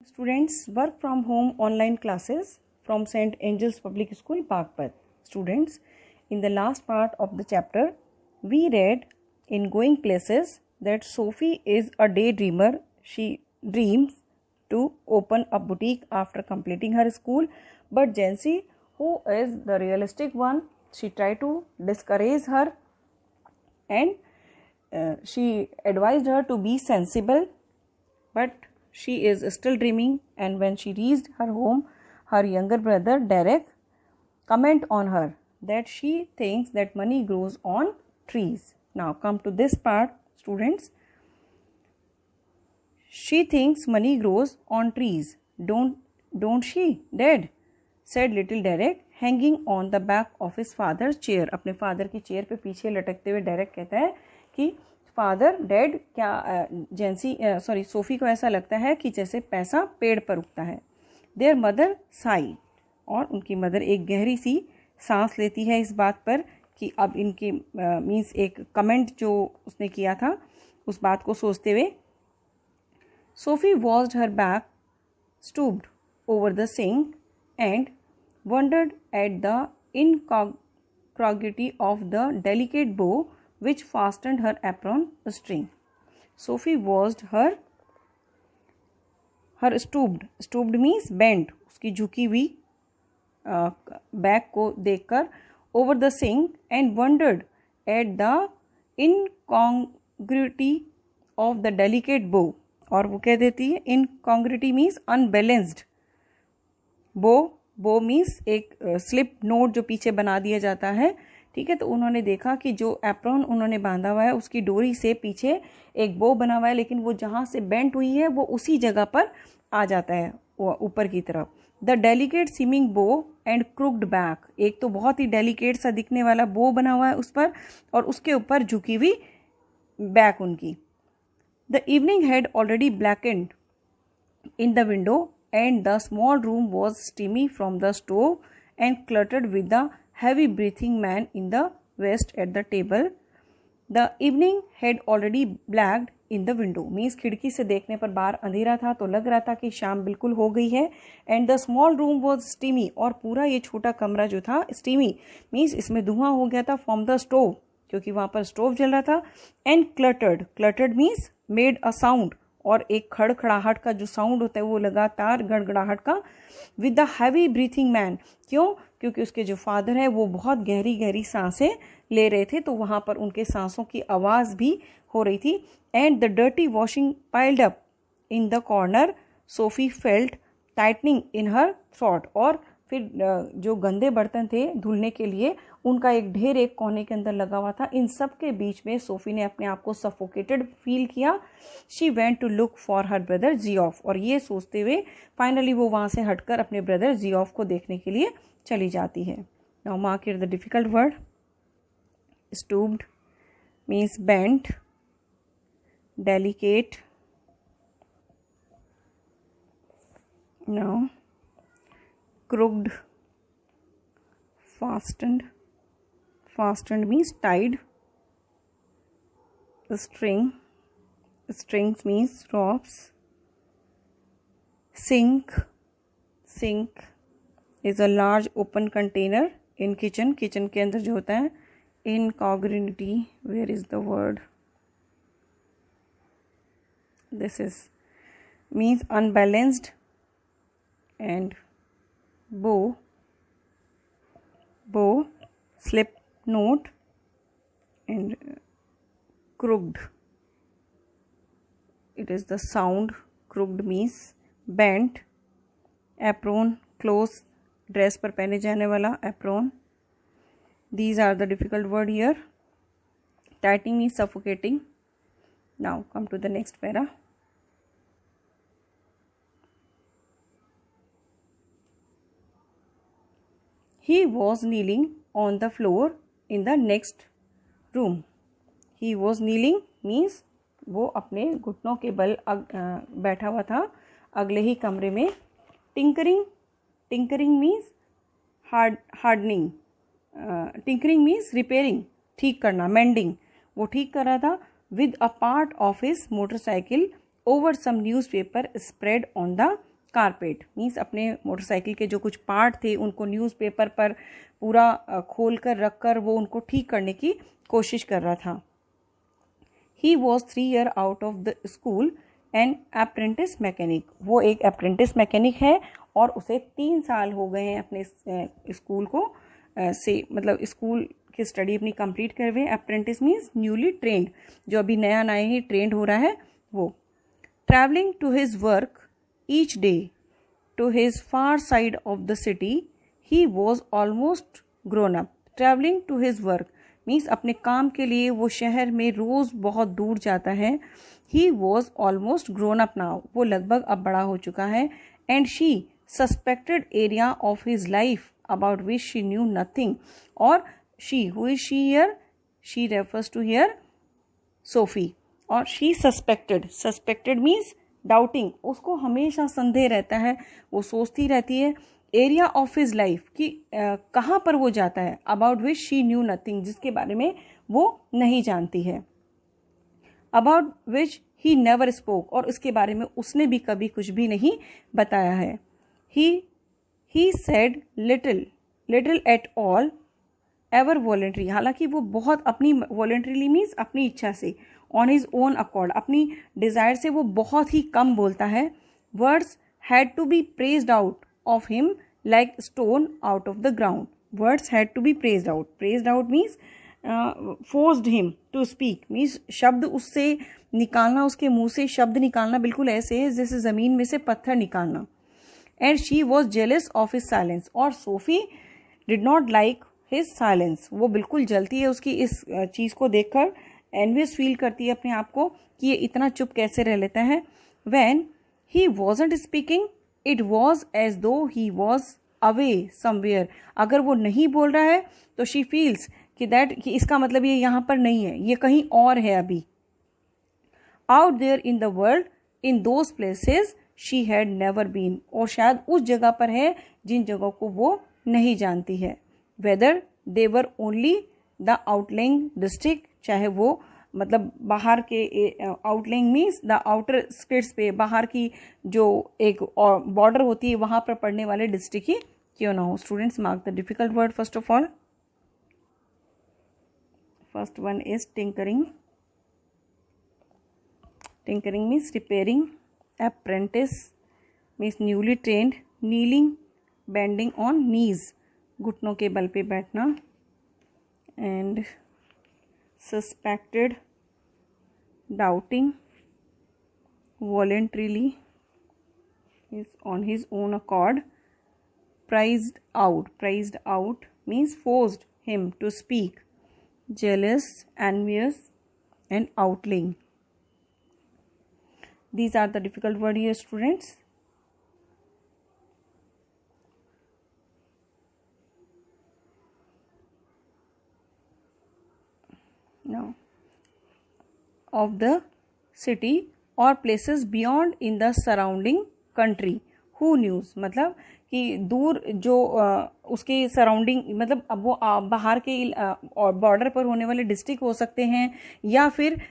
students, work from home online classes from St. Angel's Public School, Bagpat. Students, in the last part of the chapter, we read in Going Places that Sophie is a daydreamer. She dreams to open a boutique after completing her school, but Jancy, who is the realistic one, she tried to discourage her and she advised her to be sensible, but she is still dreaming. And when she reached her home, her younger brother Derek comment on her that she thinks that money grows on trees. Now come to this part, students. She thinks money grows on trees. Don't she, Dad? Said little Derek, hanging on the back of his father's chair. अपने father की chair पे पीछे लटकते हुए Derek कहता है कि father dad क्या सोफी को ऐसा लगता है कि जैसे पैसा पेड़ पर उगता है. देयर मदर साइड, और उनकी मदर एक गहरी सी सांस लेती है इस बात पर कि अब इनकी मीन्स एक कमेंट जो उसने किया था उस बात को सोचते हुए. Sophie washed her back, stooped over the sink and wondered at the incongruity of the delicate bow which fastened her apron string. Sophie watched her stooped means bent, उसकी झुकी हुई बैक को देखकर, over the sink and wondered at the incongruity of the delicate bow. और वो कह देती है incongruity means unbalanced. बो मीन्स एक स्लिप नोट जो पीछे बना दिया जाता है, ठीक है. तो उन्होंने देखा कि जो एप्रॉन उन्होंने बांधा हुआ है उसकी डोरी से पीछे एक बो बना हुआ है, लेकिन वो जहाँ से बेंट हुई है वो उसी जगह पर आ जाता है ऊपर की तरफ. The delicate seeming bow and crooked back, एक तो बहुत ही डेलिकेट सा दिखने वाला बो बना हुआ है उस पर और उसके ऊपर झुकी हुई बैक उनकी. The evening had already blackened in the window and the small room was steamy from the stove and cluttered with the heavy breathing man in the west at the table. The evening had already blacked in the window, means खिड़की से देखने पर बाहर अंधेरा था तो लग रहा था कि शाम बिल्कुल हो गई है. and the small room was steamy, और पूरा ये छोटा कमरा जो था steamy means इसमें धुआं हो गया था from the stove, क्योंकि वहाँ पर स्टोव जल रहा था. and cluttered means made a sound, और एक खड़खड़ाहट का जो साउंड होता है वो लगातार गड़गड़ाहट का. With the heavy breathing man, क्योंकि उसके जो फादर है वो बहुत गहरी गहरी सांसें ले रहे थे, तो वहाँ पर उनके सांसों की आवाज़ भी हो रही थी. And the dirty washing piled up in the corner, Sophie felt tightening in her throat, और फिर जो गंदे बर्तन थे धुलने के लिए उनका एक ढेर एक कोने के अंदर लगा हुआ था. इन सब के बीच में सोफी ने अपने आप को सफोकेटेड फील किया. She went to look for her brother Geoff, और ये सोचते हुए फाइनली वो वहाँ से हटकर अपने ब्रदर जियोफ को देखने के लिए चली जाती है. Now mark it the difficult word. Stooped means bent, delicate. Now crooked, fastened means tied. Strings means ropes. Sink is a large open container in kitchen के अंदर जो होता है. incongruity, where is the word? This is means unbalanced. And bow, slip note, and crooked, it is the sound. crooked means bent. apron, clothes, dress पर पहने जाने वाला apron. These are the difficult word here. tightening means suffocating. Now come to the next para. He was kneeling on the floor in the next room. He was kneeling means वो अपने घुटनों के बल बैठा हुआ था अगले ही कमरे में. Tinkering means hardening. Tinkering means repairing, ठीक करना, मेंडिंग. वो ठीक कर रहा था. With a part of his motorcycle over some newspaper spread on the carpet means अपने मोटरसाइकिल के जो कुछ पार्ट थे उनको न्यूज़पेपर पर पूरा खोल कर रख कर वो उनको ठीक करने की कोशिश कर रहा था। He was 3 year out of the school an apprentice mechanic, वो एक अप्रेंटिस मैकेनिक है और उसे 3 साल हो गए हैं अपने स्कूल को से मतलब स्कूल की स्टडी अपनी कंप्लीट कर हुए। अप्रेंटिस मीन्स न्यूली ट्रेंड, जो अभी नया नया ही ट्रेंड हो रहा है वो। Travelling to his work each day to his far side of the city he was almost grown up. Travelling to his work means अपने काम के लिए वो शहर में रोज़ बहुत दूर जाता है। He was almost grown up now, वो लगभग अब बड़ा हो चुका है। And she suspected area of his life about which she knew nothing. और she, who is she here? She refers to here Sophie. और शी सस्पेक्टेड मीन्स डाउटिंग, उसको हमेशा संदेह रहता है, वो सोचती रहती है एरिया ऑफ हिज लाइफ कि कहाँ पर वो जाता है। About which she knew nothing, जिसके बारे में वो नहीं जानती है। About which he never spoke, और उसके बारे में उसने भी कभी कुछ भी नहीं बताया है। He said little at all ever voluntary, हालांकि वो बहुत अपनी वॉलेंट्रीली मीन्स अपनी इच्छा से, ऑन हिज ओन अकॉर्ड अपनी डिज़ायर से वो बहुत ही कम बोलता है। Words had to be prised out of him like stone out of the ground. Words had to be prised out means forced him to speak means शब्द उससे निकालना, उसके मुंह से शब्द निकालना बिल्कुल ऐसे है जैसे ज़मीन में से पत्थर निकालना। And she was jealous of his silence, और Sophie did not like his silence, वो बिल्कुल जलती है उसकी इस चीज़ को देखकर, एनवियस फील करती है अपने आप को कि ये इतना चुप कैसे रह लेता है। When he wasn't speaking it was as though he was away somewhere, अगर वो नहीं बोल रहा है तो शी फील्स कि इसका मतलब ये यहाँ पर नहीं है, ये कहीं और है अभी। Out there in the world in those places she had never been, और शायद उस जगह पर है जिन जगहों को वो नहीं जानती है। Whether they were only the outlying district, चाहे वो मतलब बाहर के outlying means the outer states पे, बाहर की जो एक बॉर्डर होती है वहाँ पर पढ़ने वाले डिस्ट्रिक्ट ही क्यों ना हो। Students mark the difficult word first of all. First one is tinkering. Tinkering means repairing. Apprentice means newly trained. Kneeling bending on knees, घुटनों के बल पे बैठना। And suspected doubting. voluntarily is on his own accord. Prized out means forced him to speak. Jealous, envious and outlying. These are the difficult words here, students. Now, of the city or places beyond in the surrounding country. Who knews मतलब कि दूर जो उसके surrounding मतलब अब वो बाहर के बॉर्डर पर होने वाले डिस्ट्रिक्ट हो सकते हैं, या फिर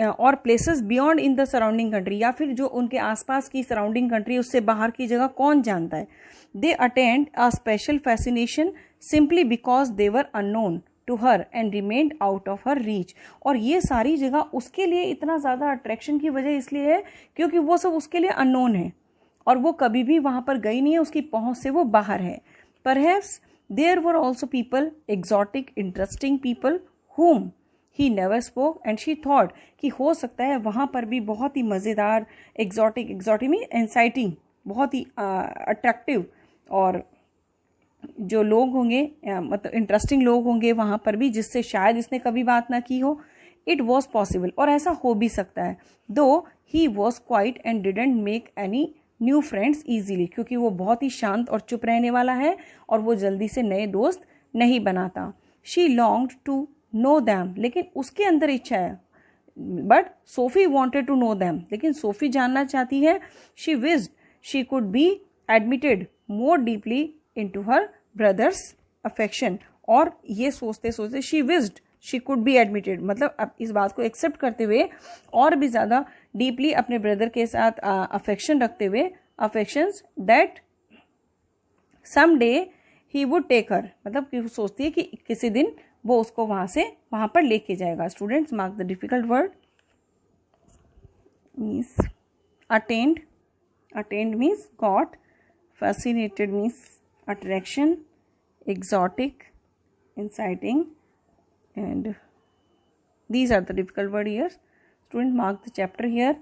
और places beyond in the surrounding country, या फिर जो उनके आसपास की सराउंडिंग कंट्री, उससे बाहर की जगह कौन जानता है। They attend a special fascination simply because they were unknown to her and remained out of her reach. और ये सारी जगह उसके लिए इतना ज़्यादा अट्रैक्शन की वजह इसलिए है क्योंकि वो सब उसके लिए अननोन है और वो कभी भी वहाँ पर गई नहीं है, उसकी पहुँच से वो बाहर है। Perhaps there were also people, exotic interesting people whom he never spoke and she thought कि हो सकता है वहाँ पर भी बहुत ही मज़ेदार एग्जॉटिक मीन एक्साइटिंग, बहुत ही अट्रैक्टिव और जो लोग होंगे मतलब इंटरेस्टिंग लोग होंगे वहाँ पर भी, जिससे शायद इसने कभी बात ना की हो। इट वॉज पॉसिबल, और ऐसा हो भी सकता है। दो he was quiet and didn't make any new friends easily, क्योंकि वो बहुत ही शांत और चुप रहने वाला है और वो जल्दी से नए दोस्त नहीं बनाता। She longed to know them, लेकिन उसके अंदर इच्छा है। But Sophie wanted to know them, लेकिन सोफी जानना चाहती है। She wished she could be admitted more deeply into her brother's affection, और ये सोचते सोचते she wished she could be admitted, मतलब अब इस बात को एक्सेप्ट करते हुए और भी ज़्यादा डीपली अपने ब्रदर के साथ अफेक्शन रखते हुए affections that someday he would take her, मतलब कि वो सोचती है कि किसी दिन वो उसको वहाँ पर लेके जाएगा. Students mark the difficult word. Means attend, attend means got, fascinated means attraction, exotic, inciting, and these are the difficult word here. Student mark the chapter here.